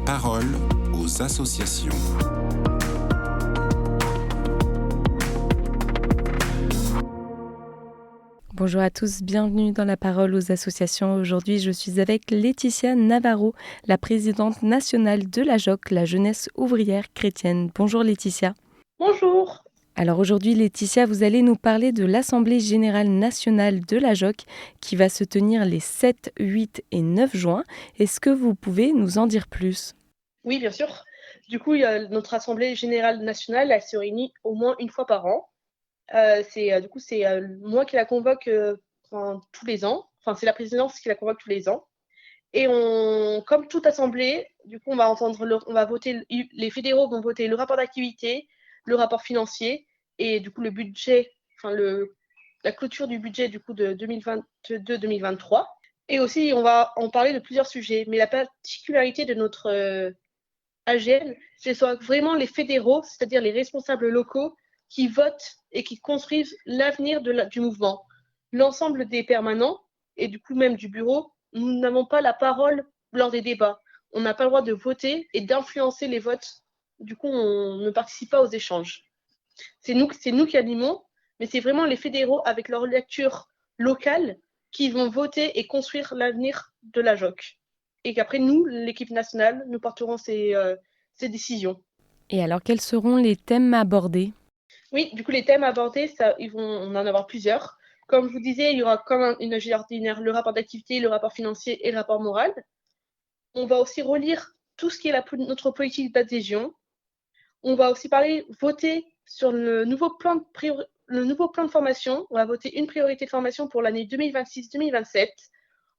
parole aux associations. Bonjour à tous, bienvenue dans la parole aux associations. Aujourd'hui, je suis avec Laetitia Navarro, la présidente nationale de la JOC, la Jeunesse ouvrière chrétienne. Bonjour Laetitia. Bonjour. Alors aujourd'hui, Laetitia, vous allez nous parler de l'Assemblée générale nationale de la JOC qui va se tenir les 7, 8 et 9 juin. Est-ce que vous pouvez nous en dire plus ? Oui, bien sûr. Du coup, notre Assemblée générale nationale, elle se réunit au moins une fois par an. C'est moi qui la convoque tous les ans. Enfin, c'est la présidence qui la convoque tous les ans. Et comme toute assemblée, du coup, on va voter, les fédéraux vont voter le rapport d'activité, le rapport financier et du coup le budget, la clôture du budget du coup de 2022-2023. Et aussi, on va en parler de plusieurs sujets. Mais la particularité de notre AGN, c'est soit vraiment les fédéraux, c'est-à-dire les responsables locaux, qui votent et qui construisent l'avenir du mouvement. L'ensemble des permanents et du coup même du bureau, nous n'avons pas la parole lors des débats. On n'a pas le droit de voter et d'influencer les votes. Du coup, on ne participe pas aux échanges. C'est nous qui animons, mais c'est vraiment les fédéraux avec leur lecture locale qui vont voter et construire l'avenir de la JOC. Et qu'après, nous, l'équipe nationale, nous porterons ces décisions. Et alors, quels seront les thèmes abordés ? Oui, du coup, les thèmes abordés, on en avoir plusieurs. Comme je vous disais, il y aura comme une AG ordinaire le rapport d'activité, le rapport financier et le rapport moral. On va aussi relire tout ce qui est notre politique d'adhésion. On va aussi voter sur le nouveau plan de formation. On va voter une priorité de formation pour l'année 2026-2027.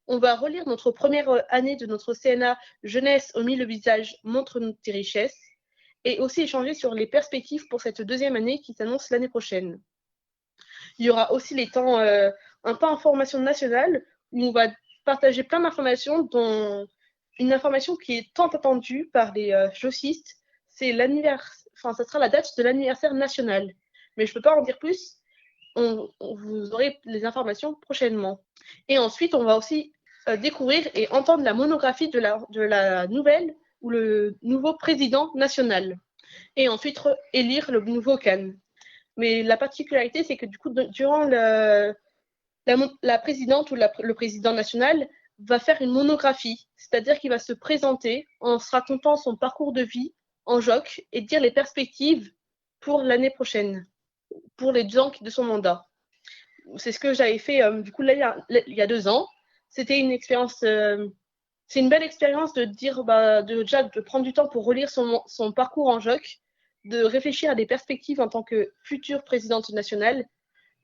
On va relire notre première année de notre CNA Jeunesse au mille visages, montre-nous tes richesses. Et aussi échanger sur les perspectives pour cette deuxième année qui s'annonce l'année prochaine. Il y aura aussi un temps information nationale où on va partager plein d'informations, dont une information qui est tant attendue par les jocistes, c'est ça sera la date de l'anniversaire national. Mais je ne peux pas en dire plus, vous aurez les informations prochainement. Et ensuite, on va aussi découvrir et entendre la monographie de la nouvelle ou le nouveau président national. Et ensuite, élire le nouveau CAN. Mais la particularité, c'est que du coup, durant la présidente ou le président national va faire une monographie, c'est-à-dire qu'il va se présenter en se racontant son parcours de vie en JOC et dire les perspectives pour l'année prochaine, pour les 2 ans de son mandat. C'est ce que j'avais fait du coup là, il y a 2 ans. C'était une expérience, c'est une belle expérience de dire, de prendre du temps pour relire son parcours en JOC, de réfléchir à des perspectives en tant que future présidente nationale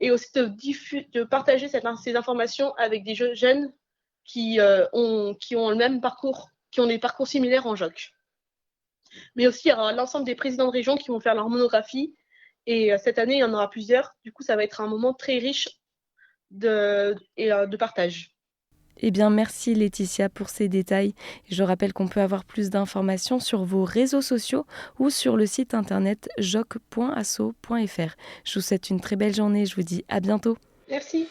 et aussi de partager ces informations avec des jeunes qui ont le même parcours, qui ont des parcours similaires en JOC. Mais aussi, il y aura l'ensemble des présidents de région qui vont faire leur monographie. Et cette année, il y en aura plusieurs. Du coup, ça va être un moment très riche de partage. Eh bien, merci Laetitia pour ces détails. Je rappelle qu'on peut avoir plus d'informations sur vos réseaux sociaux ou sur le site internet joc.asso.fr. Je vous souhaite une très belle journée. Je vous dis à bientôt. Merci.